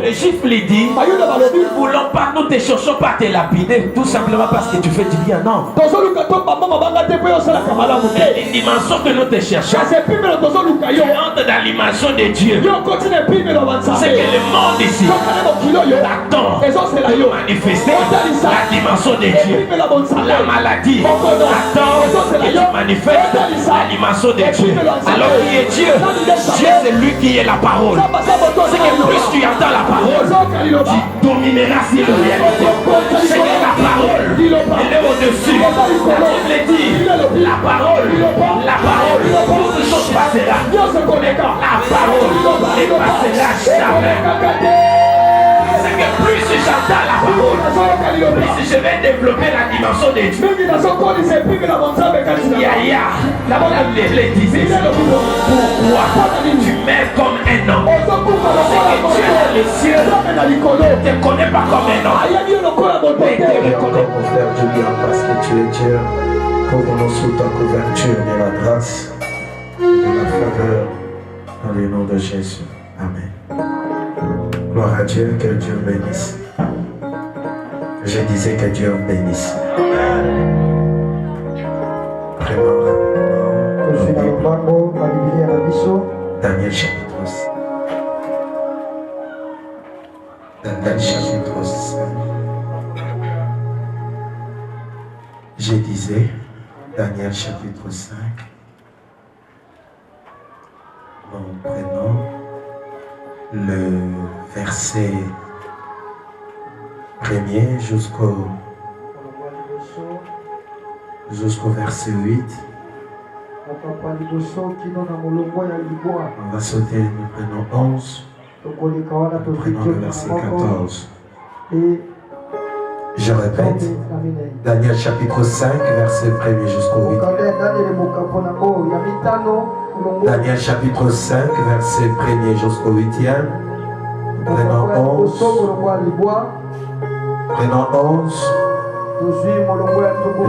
Les Juifs lui disent, nous ne voulons pas, nous te cherchons pas à te lapider, tout simplement parce que tu fais du bien. Non. La dimension que nous te cherchons, tu entres dans l'image de Dieu. C'est que le monde ici attend de manifester la dimension de Dieu. La maladie attend que tu manifestes la dimension de Dieu. Alors qui est Dieu? Dieu, c'est lui qui est la parole. C'est que plus tu entends la parole, tu domineras sur la réalité. C'est que la parole, elle est au-dessus. La Bible dit, la parole, toute chose passera. La parole ne passera jamais. C'est que plus j'entends la parole, plus je vais développer la dimension de Dieu. La Bible disait, pourquoi tu mets comme un homme? C'est que Dieu dans les cieux ne te connaît pas comme un homme. Mais te reconnaît. Mon frère Julien, parce que tu es Dieu, couvre-nous sous ta couverture de la grâce, de la faveur, dans le nom de Jésus. Amen. Gloire à Dieu, que Dieu bénisse. Je disais que Dieu bénisse. Vraiment rapidement. Daniel chapitre 5. Daniel chapitre 5. Je disais, Daniel chapitre 5. Nous prenons le verset 1er jusqu'au verset 8. On va sauter, nous prenons 11. Nous prenons le verset 14. Je répète, Daniel chapitre 5, verset 1er jusqu'au 8. Daniel chapitre 5, verset 1er jusqu'au 8e. Prenons 11. Prenons 11. Et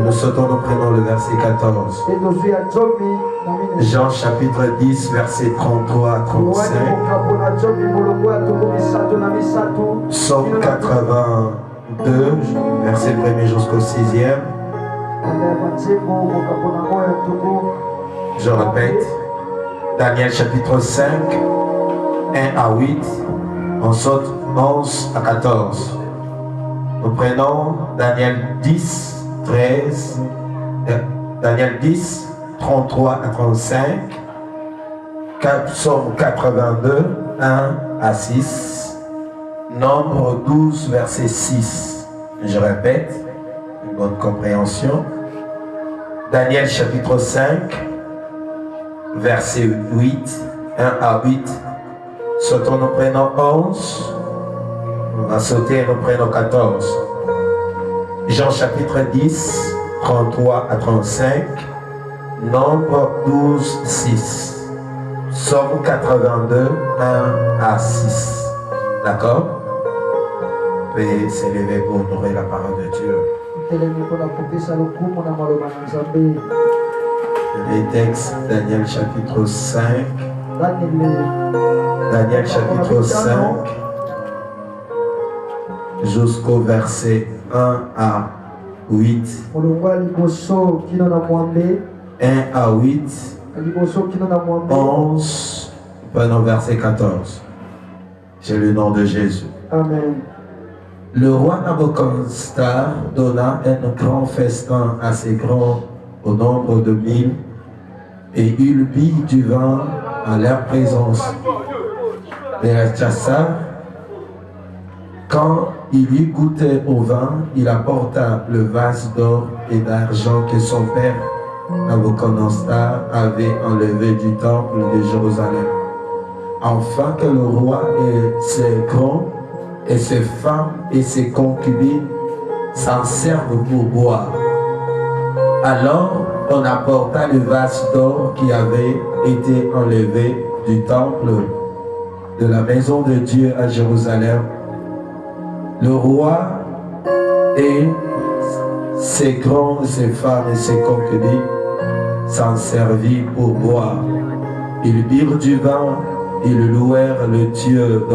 nous sautons, nous prenons le verset 14. Jean chapitre 10, verset 33 à 35. Psaume 82, verset 1er jusqu'au 6e. Je répète, Daniel chapitre 5, 1 à 8. On saute 11 à 14. Nous prenons Daniel 10, 13, Daniel 10, 33 à 35, Psaume 82, 1 à 6, Nombre 12, verset 6. Je répète, une bonne compréhension. Daniel chapitre 5, verset 8, 1 à 8. Sautons, nous prenons 11. On va sauter, nous prenons 14. Jean chapitre 10, 33 à 35. Nombre 12, 6. Psaume 82, 1 à 6. D'accord? Vous pouvez s'élever pour honorer la parole de Dieu. Les textes, Daniel chapitre 5. Daniel chapitre 5. Jusqu'au verset 1 à 8. 1 à 8. 11. Prenons verset 14. C'est le nom de Jésus. Amen. Le roi Nabuchodonosor donna un grand festin assez grand au nombre de 1000 et il but du vin en leur présence. Belchassar, quand il eut goûté au vin, il apporta le vase d'or et d'argent que son père Nabuchodonosor avait enlevé du temple de Jérusalem, afin que le roi et ses grands et ses femmes et ses concubines s'en servent pour boire. Alors on apporta le vase d'or qui avait été enlevé du temple de la maison de Dieu à Jérusalem. Le roi et ses grands, ses femmes et ses concubines s'en servirent pour boire. Ils birent du vin Ils louèrent le Dieu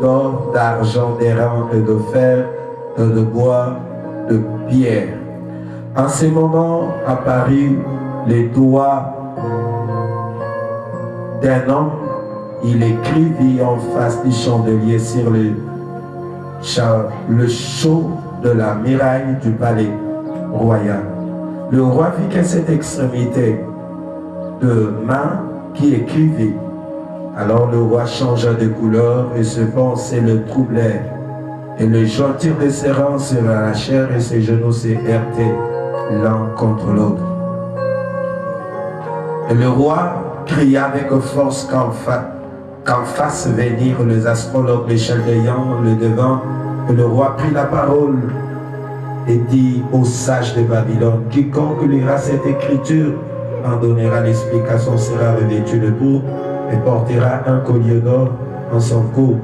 d'or, d'argent, d'airain et de fer, de bois, de pierre. En ce moment apparut les doigts d'un homme. Il écrivit en face du chandelier sur le chaud de la muraille du palais royal. Le roi vit que cette extrémité de main qui écrivait. Alors le roi changea de couleur et ses pensées le troublèrent. Et le jointure de ses reins se relâchèrent et ses genoux se heurtaient l'un contre l'autre. Et le roi cria avec force qu'en fasse venir les astrologues, les chaldéens, le devin. Et le roi prit la parole et dit aux sages de Babylone, quiconque lira cette écriture en donnera l'explication, sera revêtu de boue et portera un collier d'or en son cou,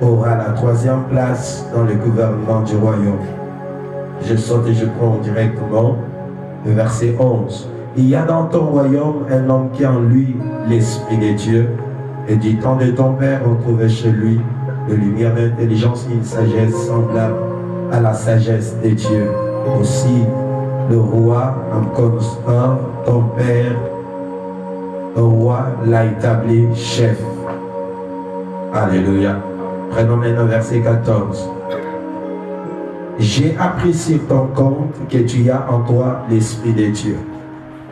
aura la 3e place dans le gouvernement du royaume. Je saute et je prends directement le verset 11. Il y a dans ton royaume un homme qui a en lui l'esprit de Dieu, et du temps de ton père on trouvait chez lui de lumière d'intelligence et une sagesse semblable à la sagesse de Dieu. Aussi le roi Nabuchodonosor, ton père, le roi l'a établi chef. Alléluia. Prenons maintenant verset 14. J'ai appris sur ton compte que tu as en toi l'Esprit de Dieu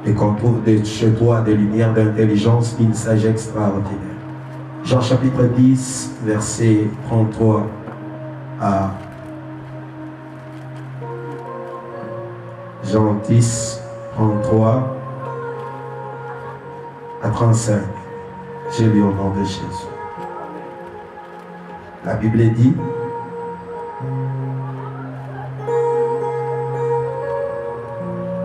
et qu'on trouve chez toi des lumières d'intelligence et une sagesse extraordinaire. Jean chapitre 10, verset 33 à Jean 10, 33 à 35. J'ai lu au nom de Jésus. La Bible dit,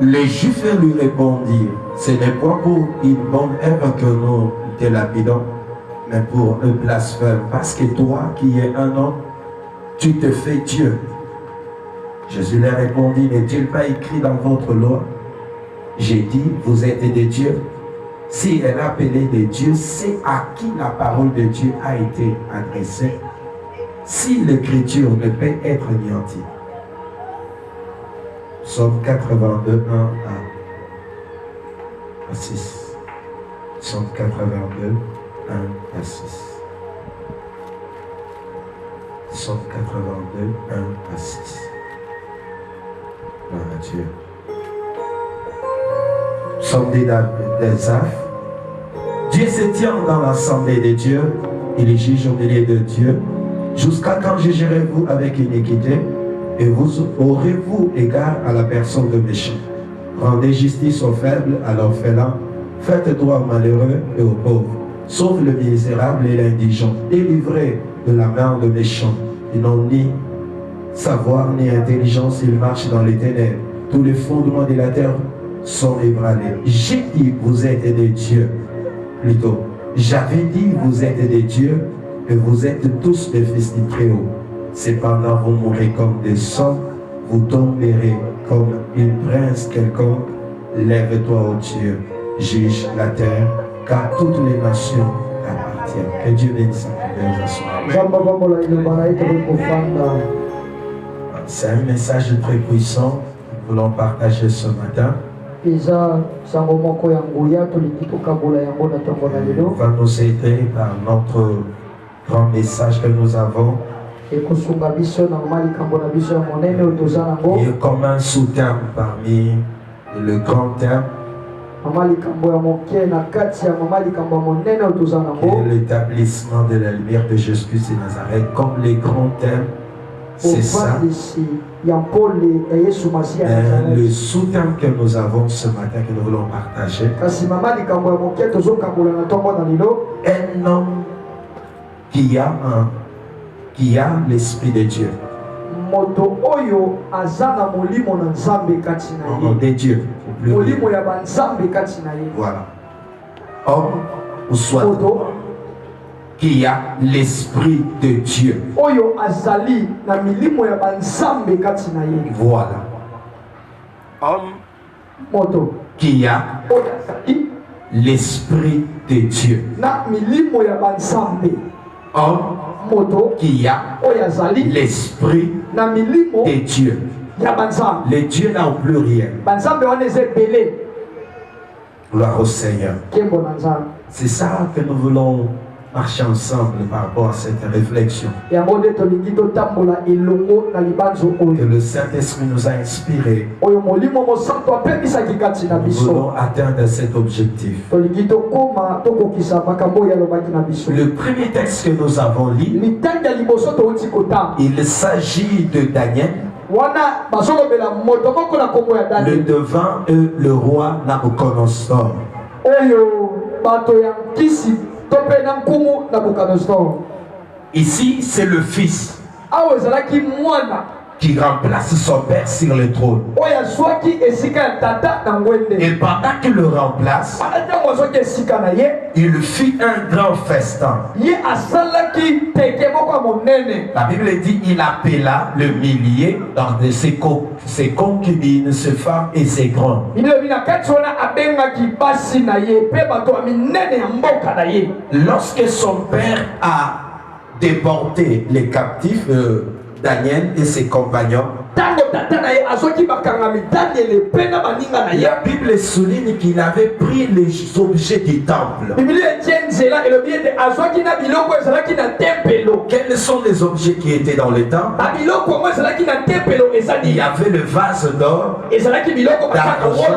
les Juifs lui répondirent, ce n'est point pour une bonne œuvre que nous te lapidons, mais pour un blasphème, parce que toi qui es un homme, tu te fais Dieu. Jésus leur répondit, n'est-il pas écrit dans votre loi? J'ai dit, vous êtes des dieux. Si elle est appelée des dieux, c'est à qui la parole de Dieu a été adressée. Si l'écriture ne peut être anéantie. Psaume 82, 1 à 6. Psaume 82, 1 à 6. Psaume 82, 1 à 6. Gloire à Dieu. Psaume d'Asaph. Dieu se tient dans l'assemblée des dieux, il juge au milieu de Dieu. Jusqu'à quand jugerez-vous avec iniquité et vous aurez-vous égard à la personne de méchant? Rendez justice aux faibles, à l'orphelin, faites droit aux malheureux et aux pauvres. Sauve le misérable et l'indigent, délivrez de la main de méchants. Ils n'ont ni savoir ni intelligence, ils marchent dans les ténèbres. Tous les fondements de la terre sont ébranlés. J'ai dit, vous êtes des dieux. Plutôt, j'avais dit, vous êtes des dieux, et vous êtes tous des fils du Très-Haut. Cependant, vous mourrez comme des sots, vous tomberez comme une prince quelconque. Lève-toi, ô Dieu, juge la terre, car toutes les nations t'appartiennent. Que Dieu bénisse sa prière ce soir. C'est un message très puissant que nous voulons partager ce matin. Il va nous aider par notre grand message que nous avons. Et comme un sous-terme parmi le grand terme, l'établissement de la lumière de Jésus-Christ de Nazareth, comme les grands thèmes, c'est ça. Le sous-thème que nous avons ce matin, que nous voulons partager, un homme qui a l'esprit de Dieu. De Dieu. Voilà. Homme ou soit qui a l'esprit de Dieu. Voilà. Homme qui a l'Esprit de Dieu. Homme qui a l'Esprit de Dieu. Les dieux n'ont plus rien. Gloire au Seigneur. C'est ça que nous voulons marcher ensemble par rapport à cette réflexion. Que le Saint-Esprit nous a inspirés. Nous voulons atteindre cet objectif. Le premier texte que nous avons lu, il s'agit de Daniel. Le devant le roi Nabucodonosor. Ici, c'est le fils qui remplace son père sur le trône. Et pendant qu'il le remplace, il fit un grand festin. La Bible dit il appela le millier de ses concubines, ses femmes et ses grands. Lorsque son père a déporté les captifs, Daniel et ses compagnons, la Bible souligne qu'il avait pris les objets du temple. Quels sont les objets qui étaient dans le temple? Il y avait le vase d'or, d'argent,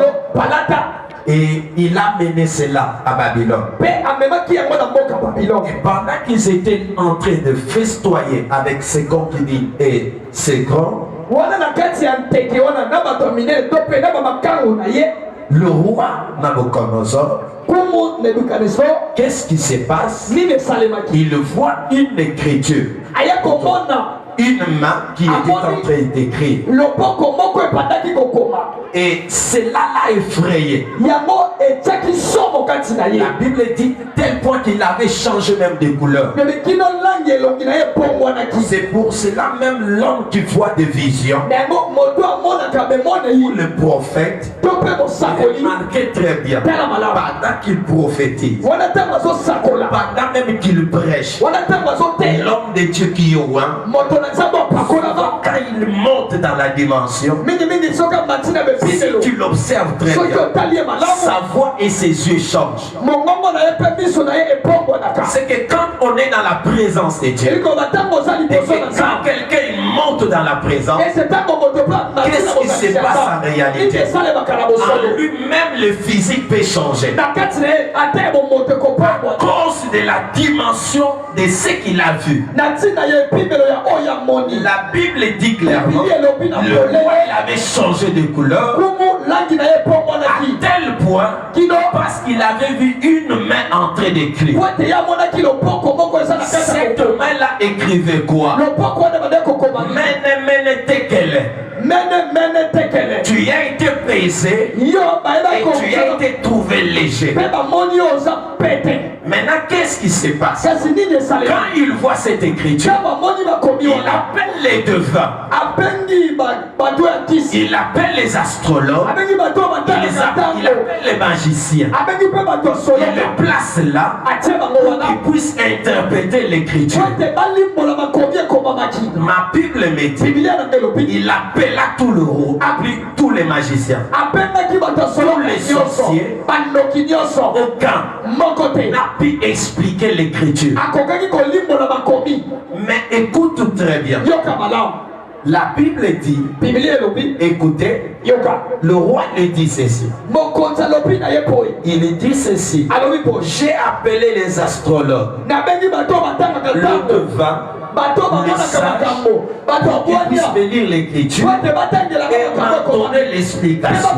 et il a mené cela à Babylone. Et pendant qu'ils étaient en train de festoyer avec ses concubines et ses grands, le roi Nabucodonosor, qu'est-ce qui se passe? Il voit une écriture, une main qui était en train d'écrire. Et cela l'a effrayé. La Bible dit tel point qu'il avait changé même de couleur. C'est pour cela même l'homme qui voit des visions, ou le prophète, il marquait très bien pendant qu'il prophétise, pendant même qu'il prêche, l'homme de Dieu qui est loin, quand il monte dans la dimension, si tu l'observes très bien, sa voix et ses yeux changent. C'est que quand on est dans la présence de Dieu, et que quand quelqu'un monte dans la présence, qu'est-ce qui se passe en réalité? En lui-même, le physique peut changer à cause de la dimension de ce qu'il a vu. La Bible dit clairement, le roi avait changé de couleur à tel point parce qu'il avait vu une main en train d'écrire. Cette main-là écrivait quoi? Mene, mene, tekele. Tu as été pesé et tu as été trouvé léger. Maintenant, qu'est-ce qui se passe? Quand il voit cette écriture, il appelle les devins, il appelle les astrologues, il appelle les magiciens, il le place là pour qu'ils puissent interpréter l'écriture. Ma Bible me dit, il appela tout le roi, tous les magiciens, tous les sorciers. Aucun n'a pu expliquer l'écriture. Mais écoute très bien. La Bible dit, écoutez, le roi dit ceci. Il dit ceci. J'ai appelé les astrologues, le devin, les sages, pour qu'ils puissent lire l'écriture et m'a donné l'explication.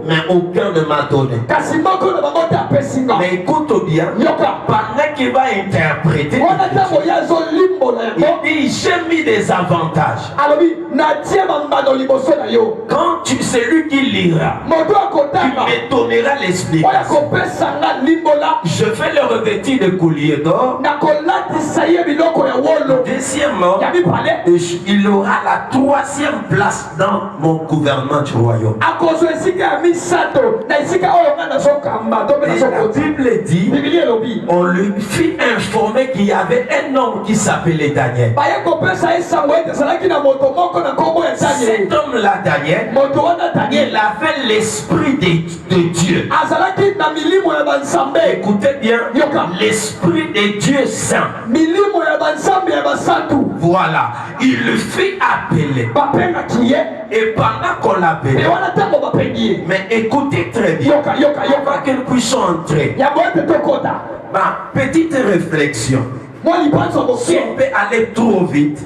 Mais aucun ne m'a donné. Mais écoute bien, pendant qu'il va interpréter l'écriture, il dit, j'ai mis des avantages. Quand c'est lui qui lira, il me donnera l'explication. Je vais le revêtir de collier d'or Deuxièmement, il aura la troisième place dans mon gouvernement du royaume. Et la Bible dit, on lui fit informer qu'il y avait un homme qui s'appelait Daniel. Cet homme-là, Daniel, il avait l'esprit de Dieu. Écoutez bien, l'esprit de Dieu saint. Voilà, il le fit appeler. Et pendant qu'on l'appelait, mais écoutez très bien, avant qu'elle puisse entrer, ma petite réflexion. Si on peut aller trop vite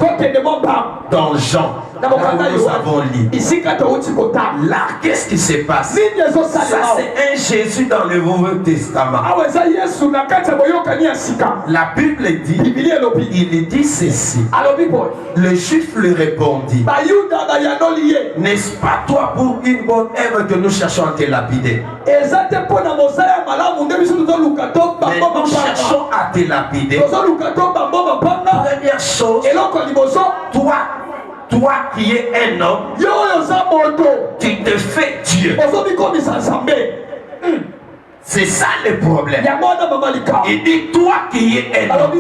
dans Jean, là où nous avons lu, là, qu'est-ce qui se passe? Ça, c'est un Jésus dans le Nouveau Testament. La Bible dit, il dit ceci. Le juif lui répondit, n'est-ce pas toi pour une bonne œuvre que nous cherchons à te lapider? Mais nous cherchons à te lapider. Première chose, toi qui es un homme, tu te fais Dieu. C'est ça le problème. Il dit toi qui es un homme,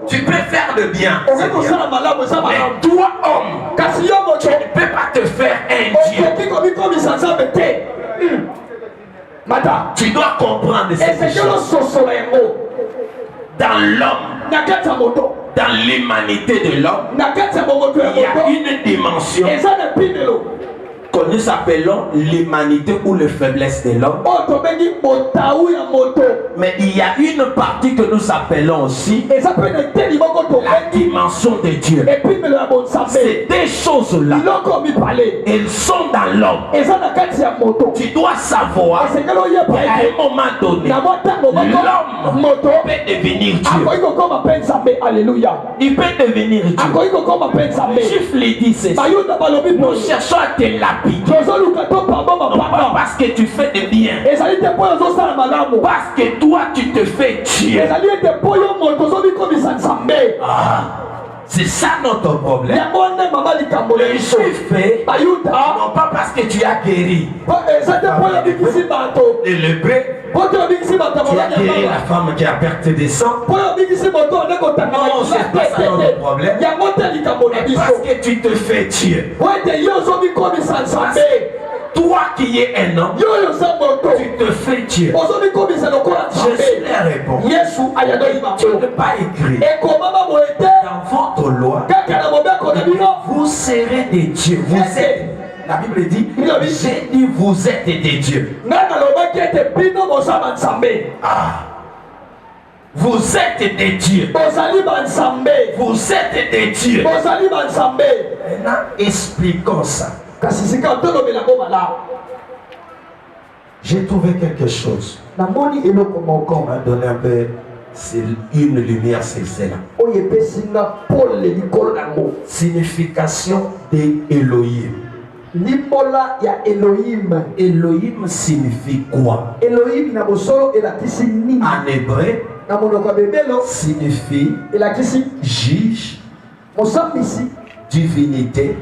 tu peux faire le bien. Mais toi homme, tu ne peux pas te faire un Dieu. Tu dois comprendre cette chose. Dans l'homme, dans l'humanité de l'homme, il y a une dimension que nous appelons l'humanité ou la faiblesse de l'homme. Mais il y a une partie que nous appelons aussi la dimension de Dieu. Ces deux choses-là, elles sont dans l'homme. Tu dois savoir qu'à un moment donné, l'homme peut devenir Dieu. Il peut devenir Dieu. Le juif lui dit ceci. Nous cherchons à te lapider. Non pas parce que tu fais des biens, parce que toi tu te fais Dieu. C'est ça notre problème. Le juif fait non pas parce que tu as guéri. Et le prêt, tu as guéri la femme qui a perdu des sangs. Non, c'est pas ça notre problème. Mais parce que tu te fais Dieu. Toi qui es un homme, tu te fais Dieu. Jésus leur répond. Tu ne peux pas écrire dans votre loi, vous serez des dieux. Vous êtes. La Bible dit, j'ai dit vous êtes des dieux. Vous êtes des dieux. Vous êtes des dieux. Maintenant, expliquons ça. J'ai trouvé quelque chose. On m'a donné un peu une lumière, c'est celle-là. Signification d'Elohim. Elohim signifie quoi? En hébreu, signifie juge, divinité,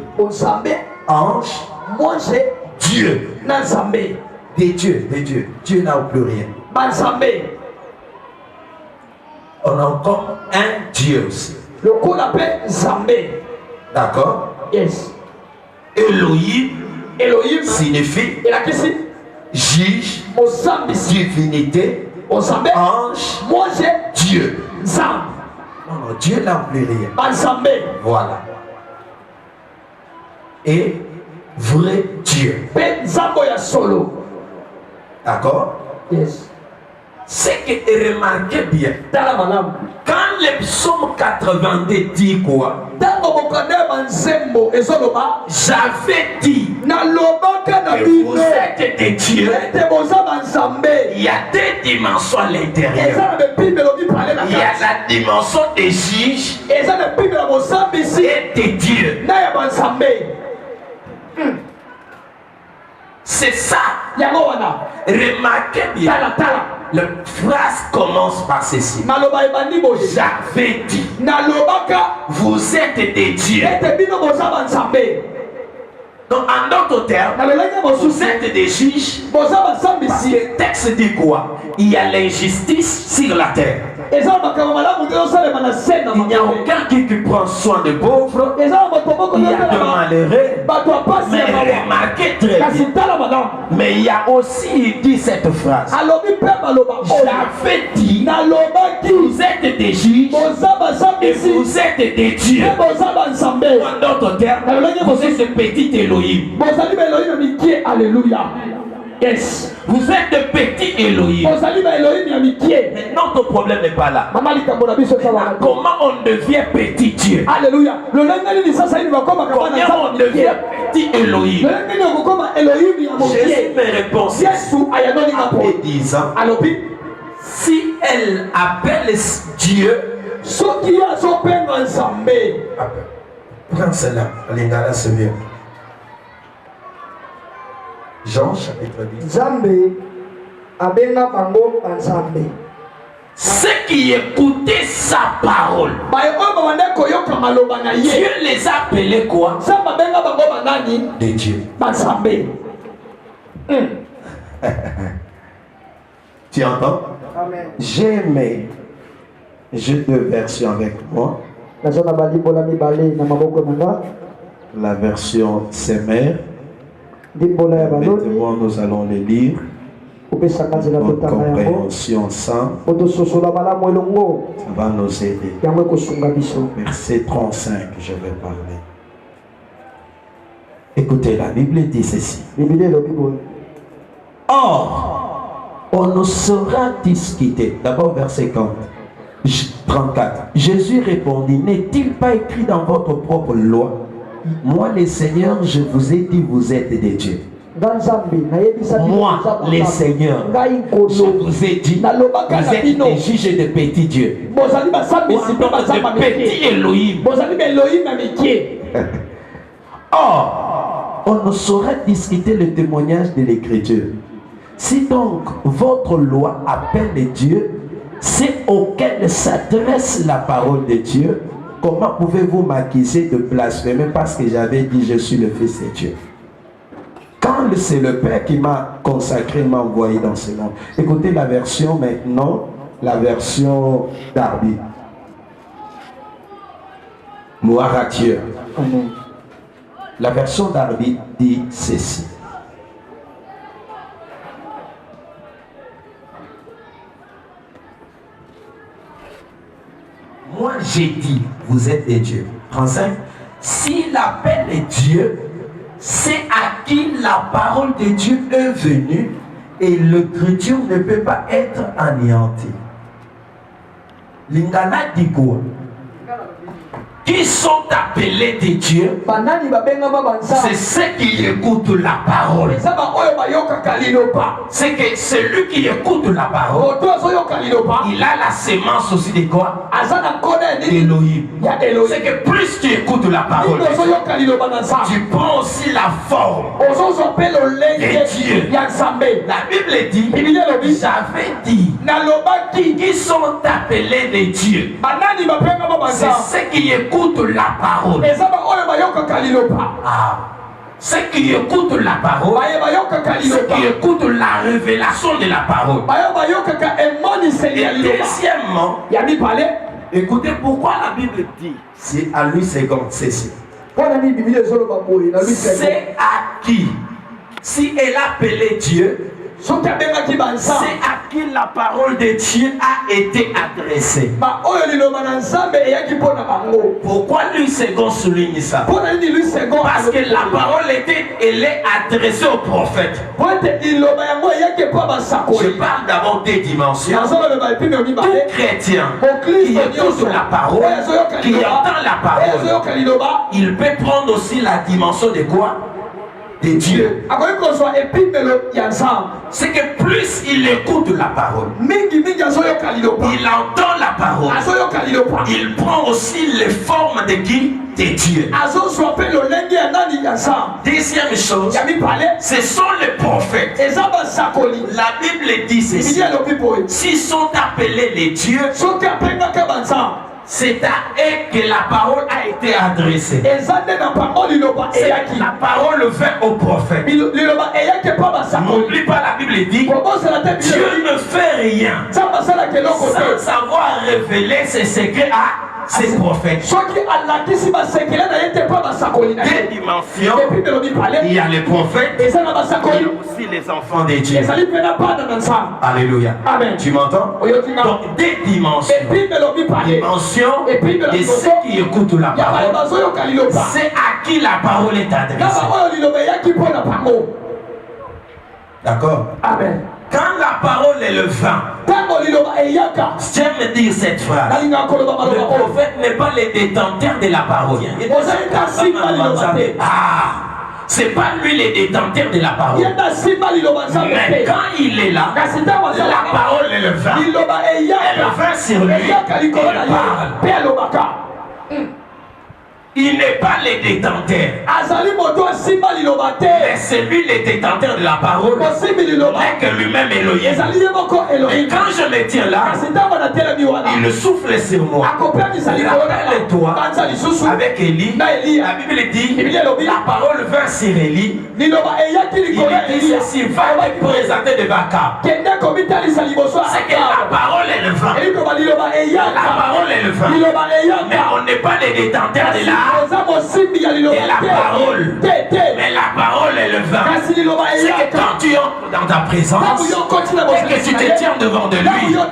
ange, Dieu. Des dieux. Dieu n'a plus rien. On a encore un Dieu aussi. D'accord? Yes. Elohim signifie juge, divinité, ange, Dieu. Non, Dieu n'a plus rien. Voilà. Et vrai Dieu. D'accord? Yes. C'est que remarquez bien. Quand le psaume 82 dit quoi? J'avais dit que vous êtes des dieux. Il y a deux dimensions à l'intérieur. Il y a la dimension des juges et des dieux. C'est ça. Remarquez bien. La phrase commence par ceci. J'avais dit. Vous êtes des dieux. Donc, en d'autres termes, vous êtes des juges. Parce que le texte dit quoi? Il y a l'injustice sur la terre. Il n'y a aucun qui prend soin des pauvres. Il y a de malheureux. Mais remarquez très bien. Mais il y a aussi, il dit cette phrase. J'avais dit, vous êtes des juges et vous êtes des dieux. En d'autres termes, vous êtes ce petit Elohim. Alléluia. Yes. Vous êtes de petits Elohim. Mais notre problème n'est pas là. Comment on devient petit Dieu? Alléluia. Comment on devient petit Elohim? Jésus me répond après 10 ans. Si elle appelle Dieu, prends cela, Alingala c'est mieux. Jean chapitre 10. Ceux qui écoutaient sa parole, Dieu les a appelés quoi? Des dieux. Tu entends? J'ai aimé. J'ai deux versions avec moi. La version Semer. Mettez-moi, nous allons les lire. Notre compréhension simple. Ça va nous aider. Verset 35, je vais parler. Écoutez, la Bible dit ceci. Or, on ne saura discuter. D'abord, verset 34. Jésus répondit, n'est-il pas écrit dans votre propre loi? Moi, les seigneurs, je vous ai dit, vous êtes des dieux. Moi, les seigneurs, je vous ai dit, vous êtes des juges et des petits dieux. Ou de petits Elohim. Or, on ne saurait discuter le témoignage de l'Écriture. Si donc votre loi appelle Dieu, c'est auquel s'adresse la parole de Dieu, comment pouvez-vous m'accuser de blasphémer parce que j'avais dit je suis le Fils de Dieu? Quand c'est le Père qui m'a consacré, m'a envoyé dans ce monde. Écoutez la version maintenant, la version Darby. Gloire à Dieu. Amen. La version Darby dit ceci. Moi j'ai dit, vous êtes des dieux. 35. S'il appelle Dieu, c'est à qui la parole de Dieu est venue et l'écriture ne peut pas être anéantie. Lingala dit quoi? Qui sont appelés des dieux? C'est ceux qui écoutent la parole. C'est que celui qui écoute la parole, il a la sémence aussi de quoi? D'Elohim. C'est que plus tu écoutes la parole, tu prends aussi la forme de Dieu. La Bible dit, j'avais dit, qui sont appelés des dieux. C'est ceux qui écoutent la parole. Ceux qui écoutent la parole, ceux qui écoutent la révélation de la parole. Et deuxièmement, écoutez pourquoi la Bible dit, c'est à lui seconde, c'est à qui? Si elle a appelé Dieu, c'est à qui la parole de Dieu a été adressée. Pourquoi lui second souligne ça? Parce que la parole elle est adressée au prophète. Je parle d'abord des dimensions. Tout chrétien qui écoute la parole, qui entend la parole, il peut prendre aussi la dimension de quoi? De Dieu. C'est que plus il écoute la parole, il entend la parole, il prend aussi les formes de qui? De Dieu. Deuxième chose, ce sont les prophètes. La Bible dit ceci: s'ils sont appelés les dieux, c'est à eux que la parole a été adressée. La parole fait au prophète. N'oublie pas, la Bible dit Dieu ne fait rien sans savoir révéler ses secrets à ses prophètes. Des dimensions, il y a les prophètes, il y a aussi les enfants de Dieu. Alléluia. Amen. Tu m'entends? Donc des dimensions. Dimensions de ceux qui écoutent la parole. C'est à qui la parole est adressée. D'accord? Amen. Quand la parole est le vin, j'aime dire cette phrase: le prophète n'est pas le détenteur de la parole. C'est pas lui le détenteur de la parole. Mais quand il est là, la parole est le vin. Elle vient sur lui et il parle. Il n'est pas le détenteur, mais c'est lui le détenteur de la parole, mais que lui-même Elohim. Et quand je me tiens là, il souffle sur moi. Rappelle-toi, avec Élie, la Bible dit la parole vint sur Élie. Il dit ceci: va te présenter devant Akab. C'est que la parole est le vin. La parole est le vin. Mais on n'est pas les détenteurs de la parole. Mais la parole est le vin. C'est que quand tu entres dans ta présence et que tu te tiens devant de lui, la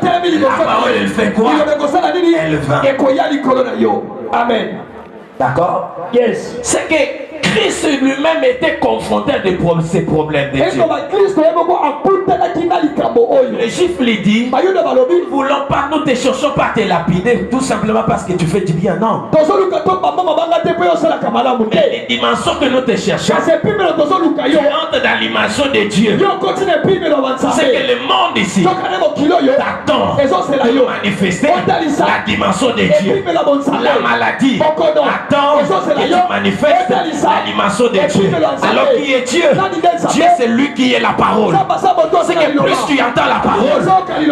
parole elle fait quoi? Elle vin. Amen. D'accord? Yes. C'est que Christ lui-même était confronté à ces problèmes de Dieu. Le Juif lui dit: nous ne voulons pas, nous te cherchons pas à te lapider tout simplement parce que tu fais du bien. Non. Mais les dimensions que nous te cherchons, tu entres dans l'image de Dieu. C'est que le monde ici t'attend de manifester la dimension de Dieu. La maladie attend que tu manifestes la dimension de Dieu. Alors qui est Dieu? Dieu, c'est lui qui est la parole. C'est que plus tu entends la parole, tu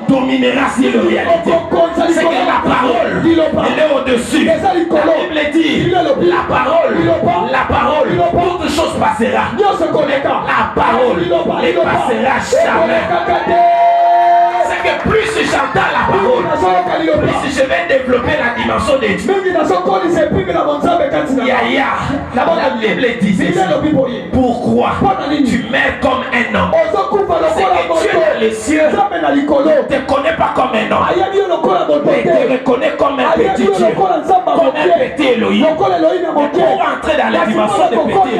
domineras sur la réalité. C'est que la parole, elle est au-dessus. La Bible dit la parole, toute chose passera. La parole ne passera jamais. C'est que plus j'entends la parole, plus je vais développer la dimension de Dieu. La Bible dit ceci: pourquoi tu mets comme un homme? C'est que Dieu dans les cieux ne te connaît pas comme un homme, mais te reconnaît comme un petit Dieu, comme un petit Elohim. Pour entrer dans la dimension de petit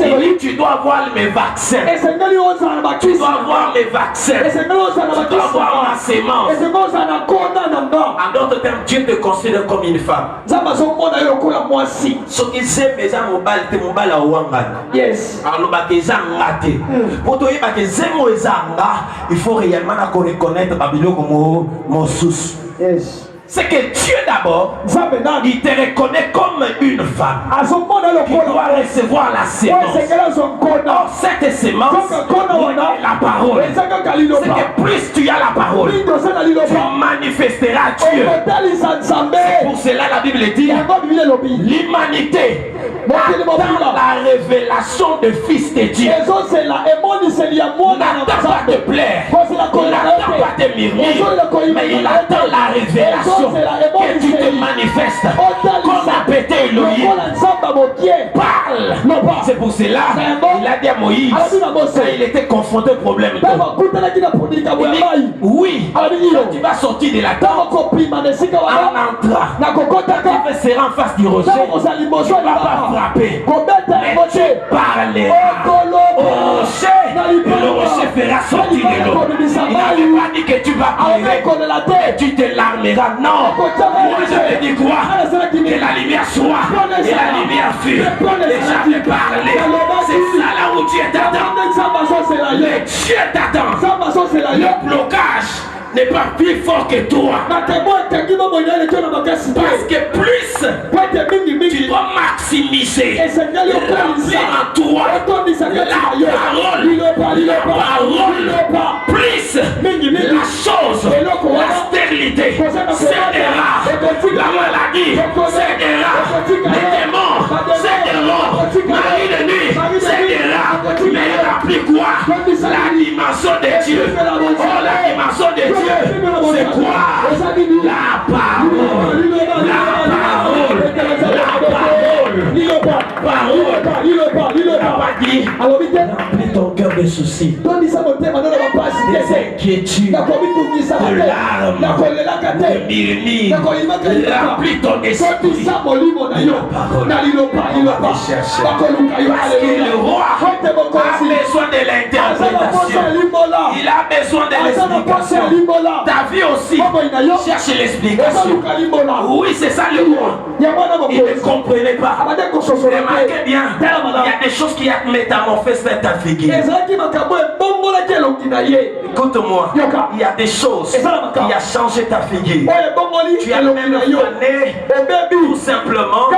Elohim, tu dois avoir mes vaccins. Tu dois avoir mes vaccins. Tu dois avoir ma sémence. En d'autres termes, Dieu te considère comme une femme. Ce qui sait, mais Yes. il faut réellement reconnaître mon sous. Yes. C'est que Dieu d'abord, il te reconnaît comme une femme qui doit recevoir la sémence. Or, cette sémence, la parole. C'est que plus tu as la parole, tu manifesteras Dieu. C'est pour cela la Bible dit l'humanité attend la révélation de Fils de Dieu. N'attend pas de plaire, il n'attend pas de murmure, mais il attend la révélation. Que tu te manifestes comme un petit Elohim. Parle. C'est pour cela il a dit à Moïse, quand il était confronté au problème d'eau, il dit oui, quand tu vas sortir de la tente, en entrant, quand tu seras en face du rocher, tu ne vas pas frapper, mais tu parleras au rocher et le rocher fera sortir de l'eau. Il n'avait pas dit que tu vas pleurer et tu te larmeras. Non, moi je te dis quoi? Que la lumière soit et la lumière fut. Déjà j'ai parlé. C'est ça là où Dieu t'attend. Le Dieu t'attend. Le blocage n'est pas plus fort que toi. Parce que plus tu dois maximiser remplir en toi la parole. Plus la chose, la stérilité cédera, la maladie cédera, les démons céderont, Marie de nuit cédera. Mais elle applique quoi? La dimension de Dieu. Oh, la dimension de Dieu, c'est quoi? La parole. La parole. La parole. Remplis ton cœur de soucis, des inquiétudes, de larmes, de murmures. Remplis ton esprit. Parce que le roi a besoin de l'interprétation. Il a besoin de l'explication. David aussi cherche l'explication. Oui, c'est ça le roi. Il ne comprenait pas. Remarquez bien, il y a des choses qui ont métamorphosé ta figure. Écoute-moi, il y a des choses qui ont changé ta figure. Tu as même fané tout simplement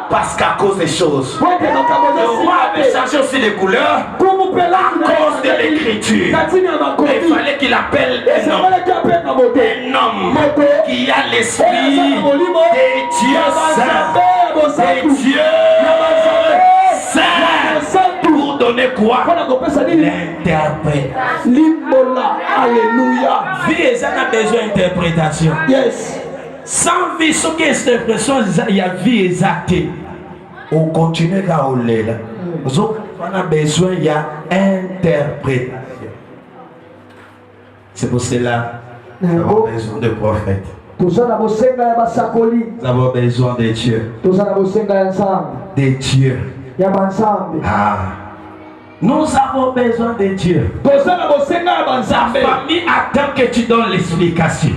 parce qu'à cause des choses. Le roi avait changé aussi les couleurs à cause de l'écriture. Il fallait qu'il appelle un homme qui a l'esprit des dieux saints. Des dieux saints. Pour donner quoi? L'interprète. Alléluia. Vie et ça a besoin d'interprétation. Yes. Sans vie, ce qui est expression, il y a vie exacte. On continue à rouler là. On a besoin, il y a interprétation. C'est pour cela nous avons besoin de prophètes. Nous avons besoin de Dieu. De Dieu. Ah. Nous avons besoin de Dieu. Ta famille attend que tu donnes l'explication.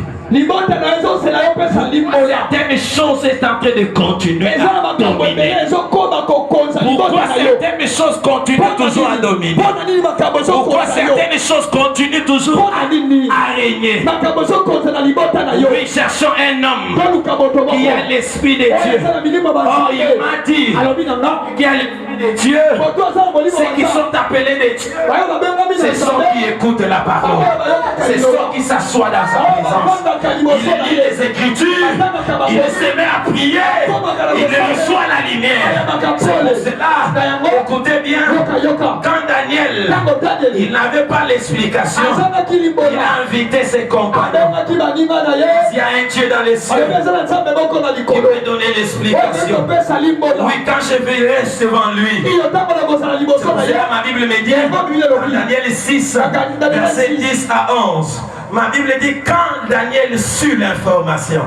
Certaines choses sont en train de continuer à dominer. Pourquoi certaines choses continuent toujours à dominer? Pourquoi certaines choses continuent toujours à régner? Nous cherchons un homme qui a l'esprit de Dieu. Oh, il m'a dit qu'il a l'esprit de Dieu. Ceux qui sont appelés de Dieu, c'est ceux qui écoutent la parole. C'est ceux qui s'assoient dans sa présence. Il lit les Écritures, il se met à prier, il reçoit la lumière. C'est pour cela, écoutez bien, quand Daniel, il n'avait pas l'explication, il a invité ses compagnons. Il y a un Dieu dans les cieux qui peut donner l'explication. Oui, quand je verrai devant lui, c'est pour cela ma Bible me dit, dans Daniel 6, verset 10 à 11. Ma Bible dit quand Daniel sut l'information,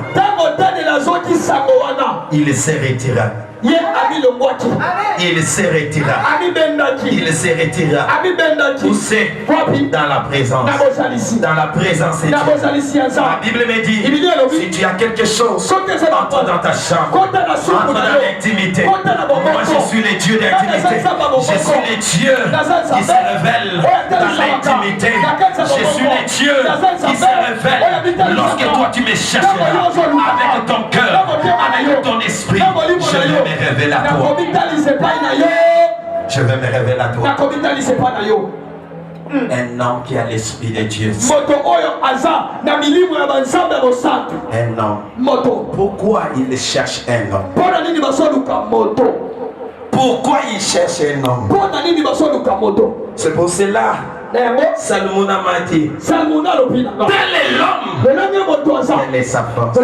il se retira. Il se retira. Il se retira. Où c'est? Dans la présence. Dans la présence de Dieu. La Bible me dit, si tu as quelque chose, entre dans ta chambre. Entre dans l'intimité. Moi je suis le Dieu d'intimité. Je suis le Dieu qui se révèle dans l'intimité. Je suis le Dieu qui se révèle lorsque toi tu me chercheras avec ton cœur, avec ton esprit. Je vais me révéler à toi. Je vais me révéler à toi. Un homme qui a l'esprit de Dieu. Un homme. Pourquoi il cherche un homme? Pourquoi il cherche un homme? C'est pour cela Salomon m'a dit, tel est l'homme, telle est sa force.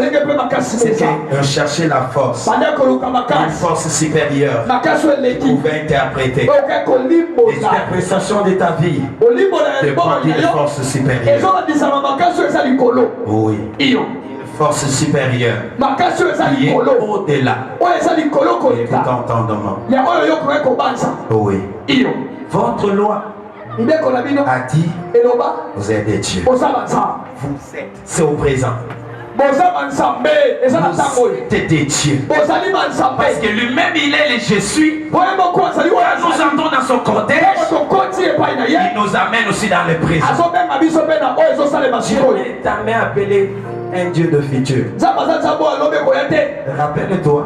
C'est que rechercher la force, une force supérieure, pouvait interpréter l'interprétation de ta vie, dépend d'une force supérieure. Oui, une force supérieure qui est au-delà de tout entendement. Oui, votre loi a dit, vous êtes des dieux. Vous êtes, c'est au présent. Vous êtes des dieux. Parce que lui-même, il est le je suis. Quand nous entrons dans son cortège, il nous amène aussi dans le présent. Dieu est appelé un Dieu de futur. Rappelle-toi,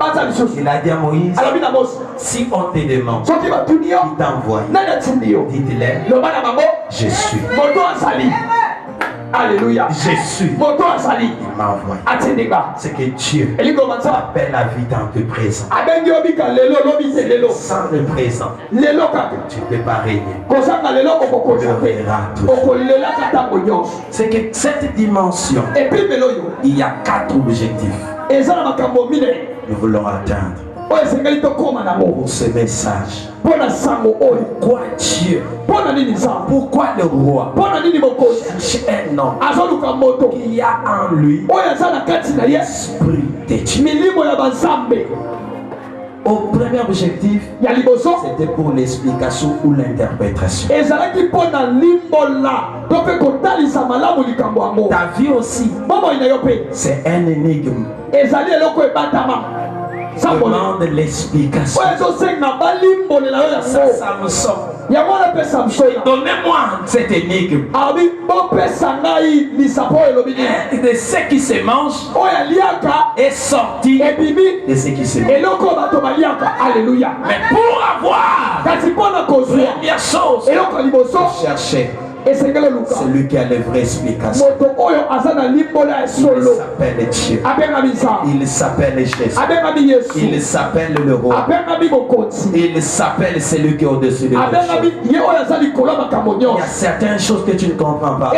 il a dit à Moïse, si on te demande qui t'envoie, dites-le, je suis. Alléluia. Je suis. Il m'a envoyé. C'est que Dieu appelle la vie dans le présent. Sans le présent, tu ne peux pas régner. C'est que cette dimension, il y a 4 objectifs. Nous voulons atteindre pour ce message. Pourquoi Dieu? Pourquoi le roi cherche un homme qui a en lui l'esprit de Dieu? Au premier objectif, c'était pour l'explication ou l'interprétation. Ta vie aussi, c'est un énigme. Demande l'explication. Donnez-moi cette énigme. De ce qui se mange est sorti de ce qui se mange. Alléluia. Mais pour avoir première chose, chercher celui qui a les vraies explications. Il s'appelle Dieu. Il s'appelle Jésus. Il s'appelle le roi. Il s'appelle celui qui est au-dessus de tout. Il y a certaines choses que tu ne comprends pas.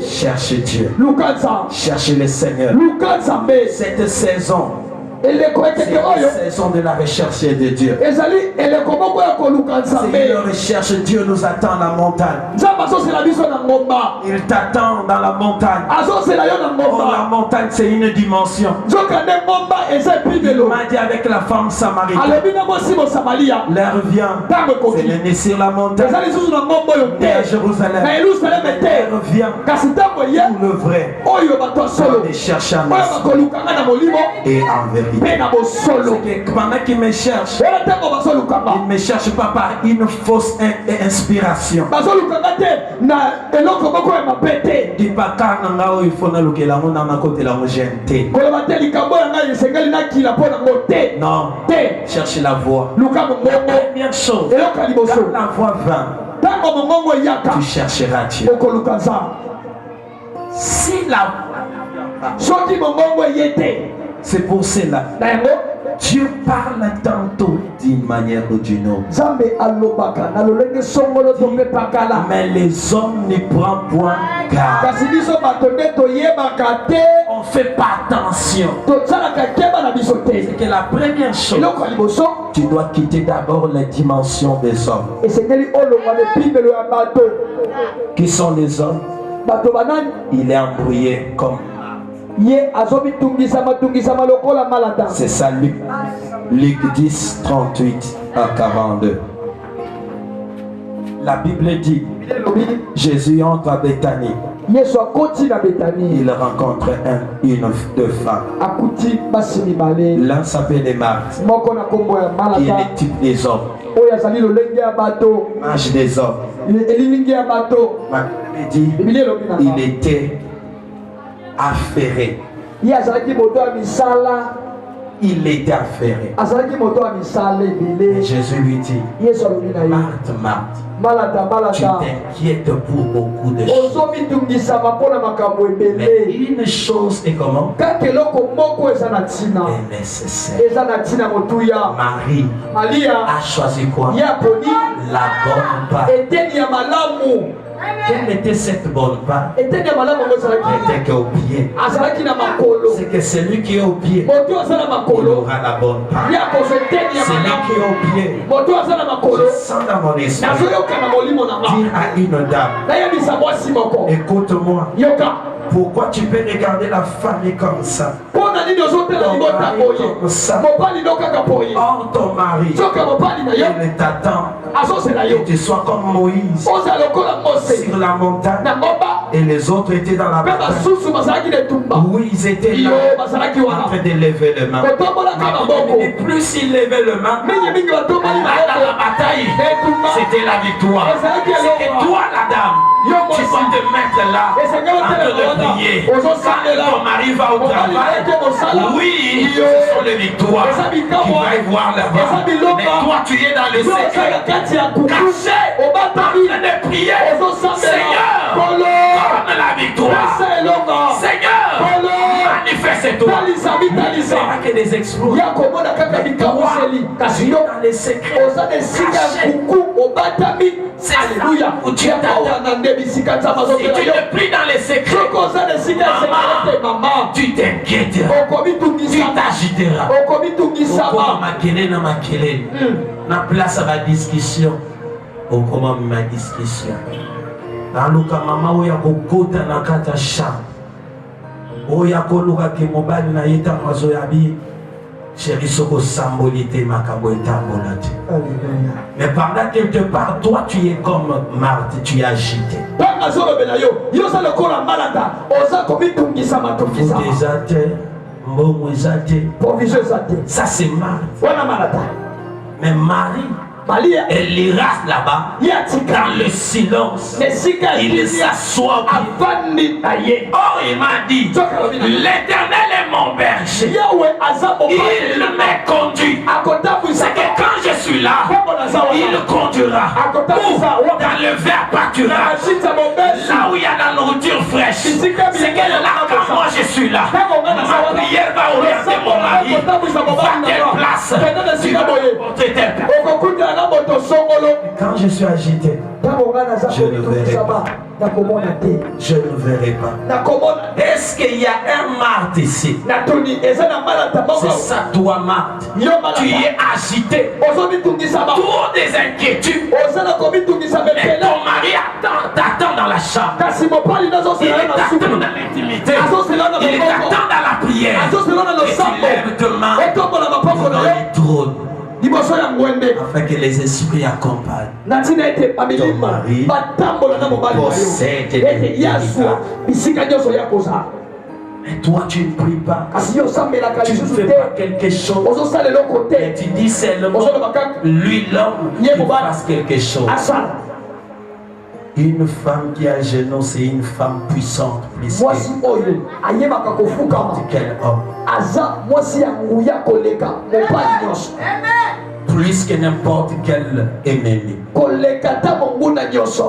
Cherche Dieu. Cherche le Seigneur. Cette saison, c'est la saison de la recherche de Dieu. Si la recherche, Dieu nous attend à la montagne. Il t'attend dans la montagne. Oh, la montagne, c'est une dimension. Il m'a dit avec la femme samaritaine. L'air vient. C'est le nez sur la montagne. Et à Jérusalem. L'air vient. Tout le vrai. On cherche en esprit et en vérité. C'est que pendant qu'il me cherche, il ne me cherche pas par une fausse inspiration. Dis pas quand il faut non, cherche la voix. La première chose, quand la voix vint, tu chercheras Dieu. Si la c'est pour cela. Dieu parle tantôt d'une manière ou d'une autre. Mais les hommes n'y prennent point garde. On ne fait pas attention. C'est que la première chose, tu dois quitter d'abord les dimensions des hommes. Qui sont les hommes? Il est embrouillé comme. C'est ça, Luc 10, 38 à 42. La Bible dit, Jésus entre à Béthanie. Il rencontre deux femmes. L'un s'appelait Marthe. Il est le type des hommes. Mange des hommes. Il était affairé. Il était affairé. Et Jésus lui dit, Marthe, Marthe, tu t'inquiètes pour beaucoup de choses. Mais une chose est comment? Est nécessaire. Marie a choisi quoi? La bonne part. Quelle était cette bonne part? Elle était qu'au pied. C'est que celui qui est au pied, il aura la bonne part. Celui qui est au pied, je sens dans mon esprit dire à une dame, écoute-moi, pourquoi tu peux regarder la famille comme ça? Ton mari comme ça. Or ton mari, il t'attend que tu sois comme Moïse sur la montagne. Et les autres étaient dans la bataille. Oui, ils étaient là en train de lever les mains. Mais plus ils levaient les mains, dans la bataille, c'était la victoire. C'est toi, la dame, tu vas te mettre là en train de prier. Quand ton mari va au travail, oui, ce sont les victoires qui vont voir là-bas. Mais toi, tu es dans le secret, caché, en train de prier. Seigneur, donne la victoire. Seigneur, manifeste-toi. Il n'y aura que des exploits. Mais toi, tu es dans les secrets cachés. Alléluia. Où tu t'attends. Si tu ne pries dans les secrets, maman, tu t'inquiètes. Tu t'agiteras. Na place à ma discussion. Au comment ma discussion. Dans le cas maman oya kokota na kata chambre. Oya koluka ke mobali na yeta mazo yabi. Chérie soko sambolité makabo etambolate. Mais pendant qu'elle te parle, toi tu es comme Marthe, tu es agité. Ça c'est Marthe. Mais Marie, elle ira là-bas dans le silence. Il s'assoit. Or il m'a dit, l'Éternel est mon berger. Il me conduit. C'est que quand je suis là, il conduira. Dans le vert pâturage, là où il y a la nourriture fraîche. C'est que là, quand moi je suis là, ma prière va orienter mon mari. Va telle place, tu vas porter telle place. Quand je suis agité, je ne verrai pas. Je ne verrai pas. Est-ce qu'il y a un Marthe ici? C'est ça, toi, Marthe. Tu es agité. Trop des inquiétudes. Mais ton mari t'attend dans la chambre. Il t'attend dans l'intimité. Il t'attend dans la prière. Et tu lèves tes mains dans le trône. Afin que les esprits accompagnent ton mari possède des mais toi tu ne pries pas, tu ne fais pas quelque chose, mais tu dis seulement lui l'homme qui fasse quelque chose. Une femme qui a genoux, c'est une femme puissante plus quel homme. Plus que n'importe quel ennemi.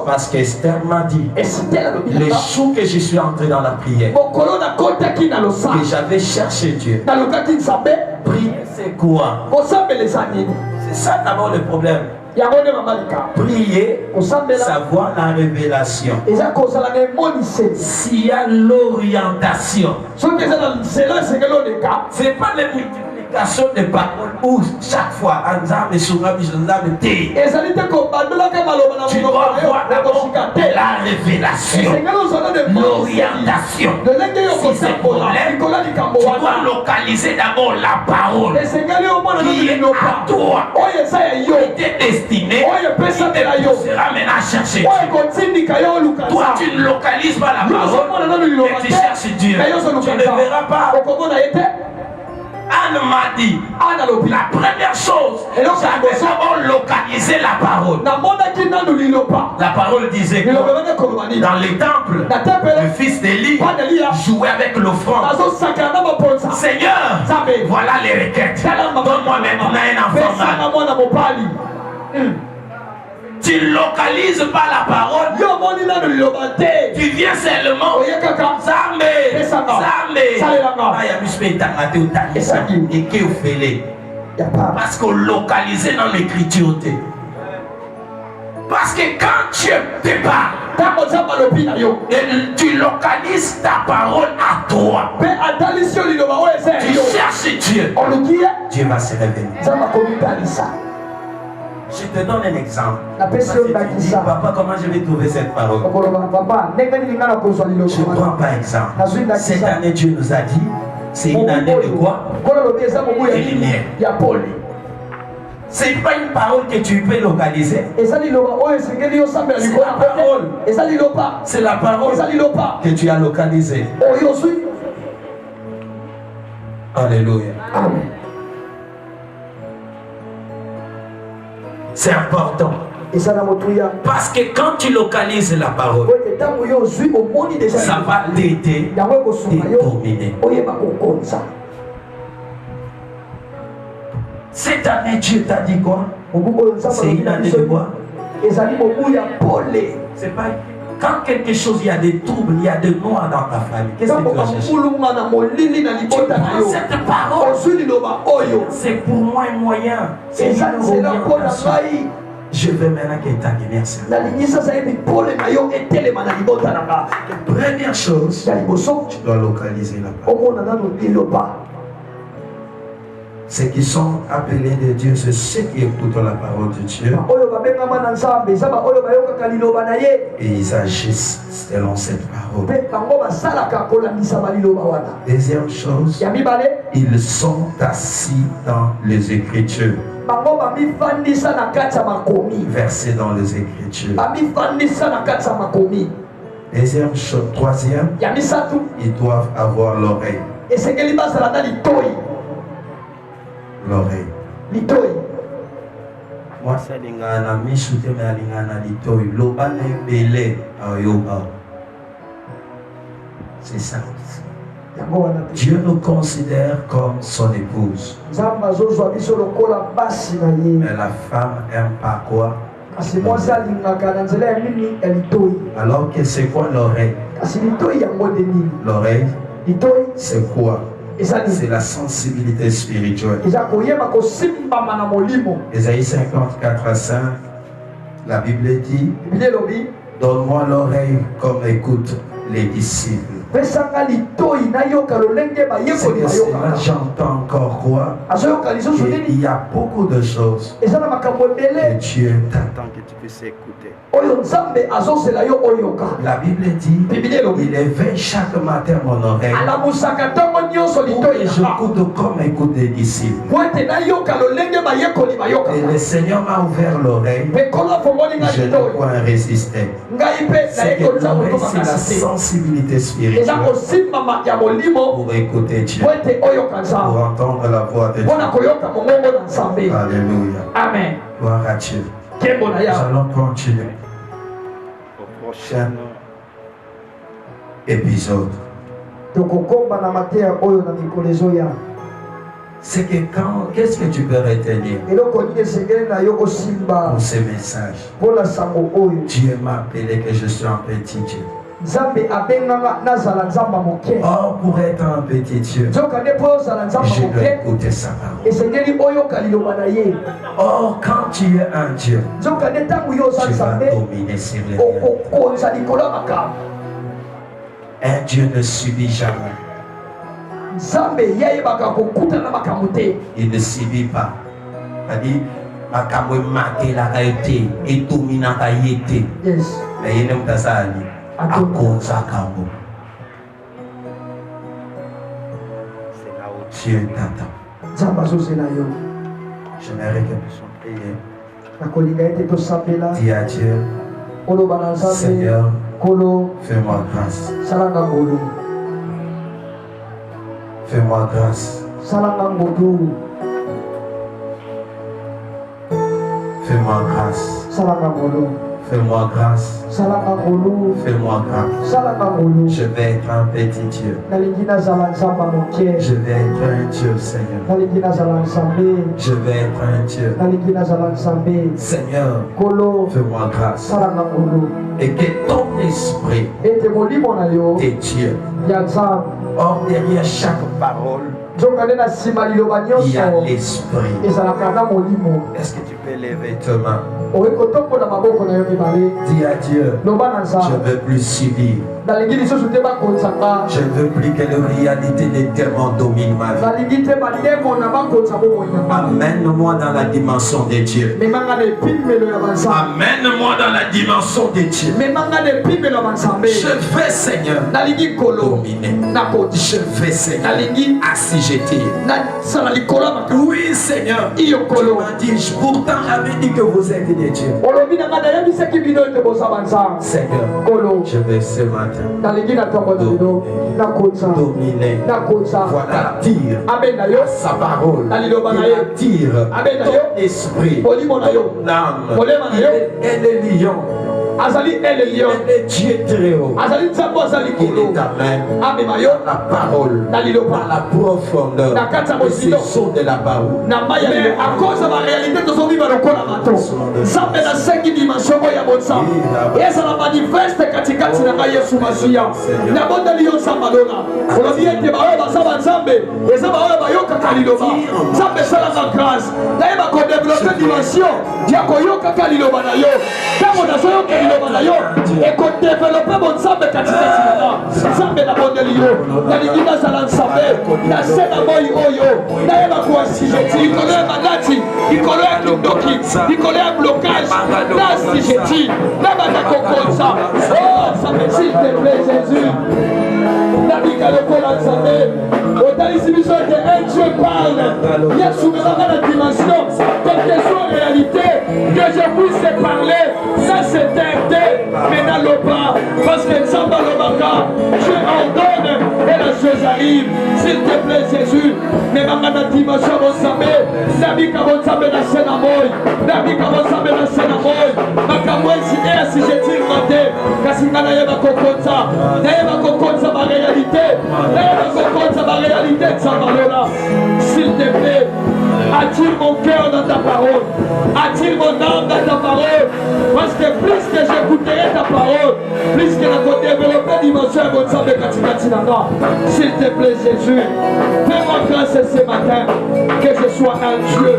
Parce qu'Esther m'a dit, le jour que je suis entré dans la prière, que j'avais cherché Dieu, prier c'est quoi? C'est ça d'abord le problème. Prier, savoir la révélation. S'il y a l'orientation, c'est pas les multiplications de paroles où chaque fois tu dois avoir d'abord la révélation, l'orientation. Si c'est problème, tu dois localiser d'abord la parole qui est à toi, qui t'est destinée, qui te poussera maintenant à chercher Dieu. Toi tu ne localises pas la parole, mais tu cherches Dieu. Tu ne verras pas. Anne m'a dit, la première chose, j'avais d'abord localisé la parole. La parole disait que dans les temples, le fils d'Élie jouait avec l'offrande. Seigneur, voilà les requêtes. Donne-moi maintenant un enfant mâle. Tu ne localises pas la parole. Tu viens seulement. Parce qu'on localisait dans l'écriture. Parce que quand tu te parles, tu localises ta parole à toi. Tu cherches Dieu. Dieu va se révéler. Je te donne un exemple. Tu dis, papa, comment je vais trouver cette parole? Je ne prends pas exemple. Cette année, Dieu nous a dit, c'est une année de quoi? De lumière. C'est pas une parole que tu peux localiser. C'est la parole. C'est la parole que tu as localisée. Alléluia. Amen. C'est important. Parce que quand tu localises la parole, ça va t'aider à dominer. Cette année, Dieu t'a dit quoi? C'est une année de quoi? C'est pas... Quand quelque chose, il y a des troubles, il y a des noirs dans ta famille, qu'est-ce que tu vas chercher? Tu prends cette parole. C'est pour moi un moyen. C'est une orientation. Je veux maintenant que ta lumière s'allume. Première chose, tu dois localiser la parole. Ceux qui sont appelés de Dieu, c'est ceux qui écoutent la parole de Dieu. Et ils agissent selon cette parole. Deuxième chose, ils sont assis dans les Écritures. Versés dans les Écritures. Deuxième chose, troisième, ils doivent avoir l'oreille. L'oreille. Moi, c'est l'ingana, misoute me alingana litoi, loba ne bele ayoba. C'est ça. Dieu nous considère comme son épouse. Mais la femme aime pas quoi? Alors que c'est quoi l'oreille? L'oreille, c'est quoi? C'est la sensibilité spirituelle. Ésaïe 54:5, la Bible dit: donne-moi l'oreille comme écoutent les disciples. C'est que cela, j'entends encore quoi? Il y a beaucoup de choses que Dieu t'attend que tu puisses écouter. La Bible dit: il éveille chaque matin mon oreille pour que j'écoute comme écoute des disciples. Et le Seigneur m'a ouvert l'oreille. Je ne peux pas résister. C'est que l'oreille, c'est la sensibilité spirituelle pour écouter Dieu, pour entendre la voix de Dieu. Alléluia. Amen. Gloire à Dieu. Nous allons continuer au prochain épisode. C'est que quand, qu'est-ce que tu peux retenir pour ce message? Dieu m'a appelé que je suis un petit Dieu. Or, pour être un petit Dieu, je dois écouter sa parole. Or, quand tu es un Dieu, tu vas dominer sur les liens. Un Dieu ne subit jamais. Il ne subit pas. C'est-à-dire, mais il n'aime pas ça. C'est là où Dieu t'attend. J'aimerais que nous puissions prier. Dis à Dieu: Seigneur, fais-moi grâce. Fais-moi grâce. Fais-moi grâce. Fais-moi grâce. Fais-moi grâce. Je vais être un petit Dieu. Je vais être un Dieu, Seigneur. Je vais être un Dieu. Seigneur, fais-moi grâce. Et que ton esprit est Dieu. Or, derrière chaque parole, il y a l'esprit. Est-ce que tu peux lever tes mains? Dis à Dieu: je ne veux plus subir. Je ne veux plus que la réalité des démons domine ma vie. Amène-moi dans la dimension de Dieu. Amène-moi dans la dimension de Dieu. Je veux, Seigneur, dominer. Je veux, Seigneur, assis. assujettir. Oui, Seigneur. Tu m'as dit, pourtant j'avais dit que vous êtes des dieux. Seigneur, je vais ce matin dominer. Voilà, dire sa parole. Il attire ton esprit, ton âme. Il est le lion. Azali est le lion. Il est Dieu très haut. Azali Nzambo azali Il kolo. est amen. Amemayo. La parole. Dans la profondeur. Et c'est chaud de la parole. Mais à cause de la réalité de son vivre au Kolamato, ça fait la 5 dimension ya bonsa. Et ça la manifeste katikati na Yesu Masiya. Na bonda lion sambalona. Olobi ete ba ba saba nzambe. Et ça ba ba yoka kaliloba. Nzambe sala na grâce. Na yeba ko développer dimension. Ya ko yoka kaliloba na yo. Kamo na so yoka kaliloba na yo. Et ko développer bon nzambe katikati na. Nzambe na bonda lion. Na ligina sala nzambe. Na sena boy oyo. Na yeba ko asijeti. Ikolo ya manati. Ikolo ya kindoki. Ikolo ya blocage. Na asijeti. Na bata kokonsa. Oh, ça me s'il te plaît Jésus. Nabika le kola nzambe. Otalisi biso que un Dieu parle. Yesu me dans la dimension. Quelle que soit la réalité, que je puisse parler, ça c'est interdit. Mais dans le bas, parce que Nzamba le baka, Dieu ordonne et la chose arrive. S'il te plaît Jésus, mais dans la dimension mon nzambe, nabika mon nzambe na senamoy, nabika mon nzambe na senamoy. Makamwezi et si je tire matin, kasingana yeba kokonza, yeba kokonza ma réalité, yeba kokonza ma réalité de Nzambalola. S'il te plaît, attire mon cœur dans ta parole, attire mon âme dans ta parole, parce que plus que j'écouterai ta parole, plus que la développer dimension à mon sang de Katikatinanga. S'il te plaît Jésus, fais-moi grâce ce matin, que je sois un Dieu,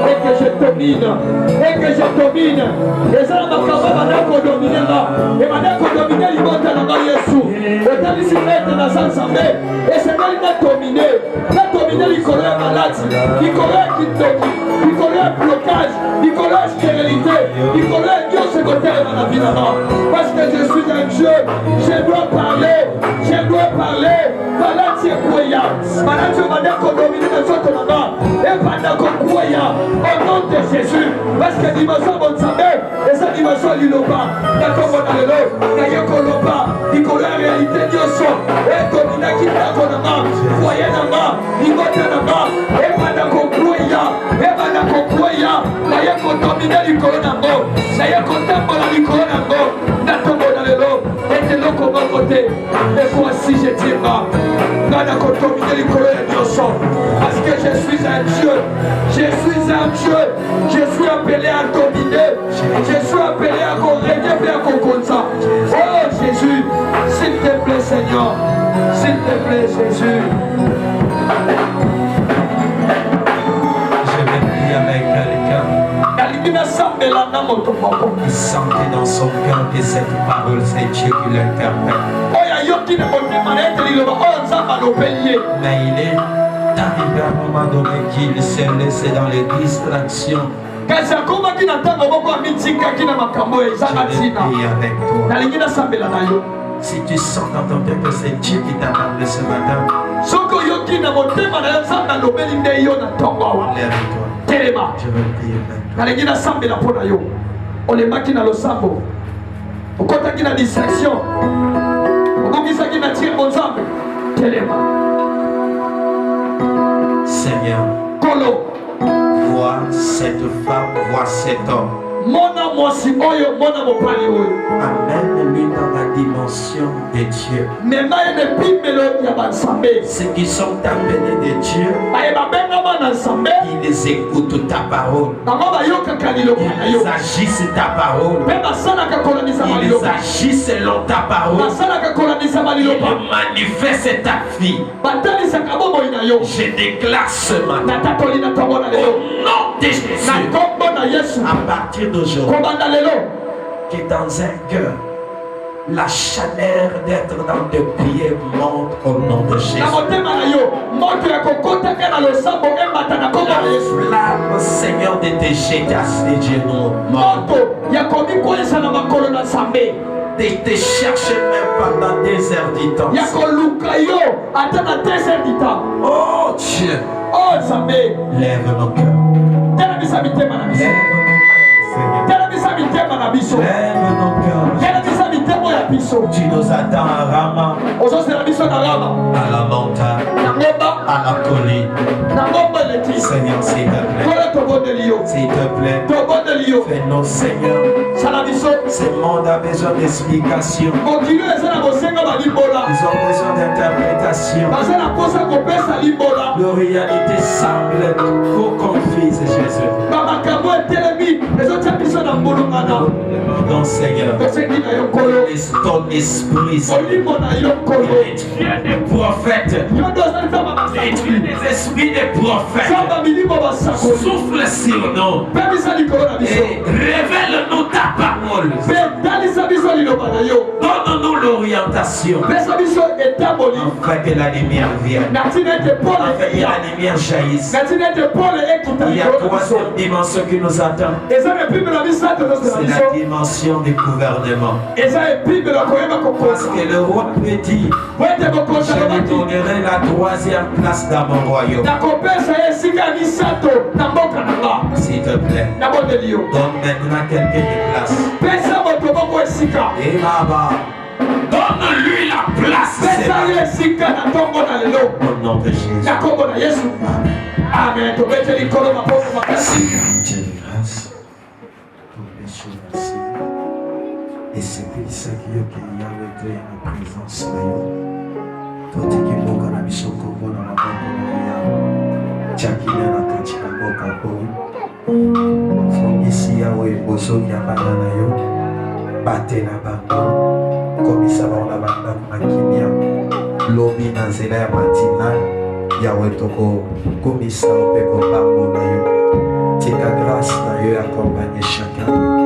et que je domine, et que je domine. Et ça m'a fait dominer là, et maintenant dominer l'immonde dans Yesu. Et tant ici mettre dans sa santé, et c'est moi qui a dominé, l'icône malade, l'icône qui domine, l'icône blocage, l'icône stérilité, l'icône Dieu secondaire dans la vie là-bas. Parce que je suis un Dieu, je dois parler, malade c'est quoi ya, malade je m'a qu'on domine dans ce qu'on a, et pendant qu'on quoi ya, au nom de Jésus, parce que dimension bon sabbat, et sa dimension l'iloba, d'accord mon allélo, d'ailleurs qu'on l'a pas, l'icône réalité Dieu son, et domine qui t'a qu'on a, voyez là-bas, l'icône là-bas, et pendant qu'on quoi ya, d'ailleurs qu'on domine l'icône là-bas, d'ailleurs qu'on tape la l'icône là-bas, d'accord mon allélo, et de l'autre côté, et voici je tire pas, n'a qu'on domine l'icône là-bas, parce que je suis un Dieu, je suis appelé à dominer, je suis appelé à aider à comprendre. Oh Jésus, s'il te plaît Seigneur, s'il te plaît Jésus. Je vais prier avec quelqu'un qui sentait dans son cœur que cette parole, c'est Dieu qui l'interprète. Mais il est arrivé à un moment donné qu'il s'est laissé dans les distractions. Je vais prier avec toi. Si tu sens dans ton cœur que c'est Dieu qui t'a parlé ce matin, lève-toi. Je vais prier avec toi. Olemaki na losambo okotaki na distraction okomisaki na tire bonzambe telema. Seigneur, Kolo, vois cette femme, vois cet homme. Mona mwasi oyo, mona mopali oyo. Amène-lui dans la dimension de Dieu. Mema ene pimelo ya bansambe. Ceux qui sont appelés de Dieu, ils écoutent ta parole. Ils agissent ta parole. Ils agissent selon ta parole. Ils manifestent ta vie. Je déclare ce matin, au nom de Jésus, à partir d'aujourd'hui, que dans un cœur, la chaleur d'être dans tes pieds monte au nom de Jésus. Flamme, Seigneur, de te jeter à ses genoux. De te chercher même pendant des heures du temps. Oh Dieu. Oh Zambé. Lève nos cœurs. Lève nos cœurs, Seigneur. Lève nos cœurs. Tu nous attends à Rama, à la montagne, à la colline. Seigneur, s'il te plaît. S'il te plaît. Fais-nous, Seigneur. Ce monde a besoin d'explications. Ils ont besoin d'interprétation. Leur réalité semble trop confuse, Jésus. Donc, Seigneur, ton esprit, il est des prophètes, des esprits des prophètes. Souffle sur nous et révèle-nous ta parole. Donne-nous l'orientation afin que la lumière vienne, afin que la lumière jaillisse. Il y a troisième dimension qui nous attend. C'est la dimension du gouvernement. Parce que le roi peut dire, je lui donnerai la troisième place dans mon royaume. S'il te plaît, donne maintenant quelqu'un de place. Et là-bas, donne-lui la place. Au nom de Jésus. Amen. Dieu de grâce pour les choses ainsi. Et c'est pour ça qu'il y a avec la présence de Dieu. Tout qui m'a dans la mission qu'on voit dans la banque, Tchakina na katika boka boy. Fongisi yawe boso ya banana yo. Bate na bango. Komisa baona banda makimia. Lobi na nzela ya matinal. Yawe toko komisa opeko bango na yo. Tika grâce na yo accompagner chacun.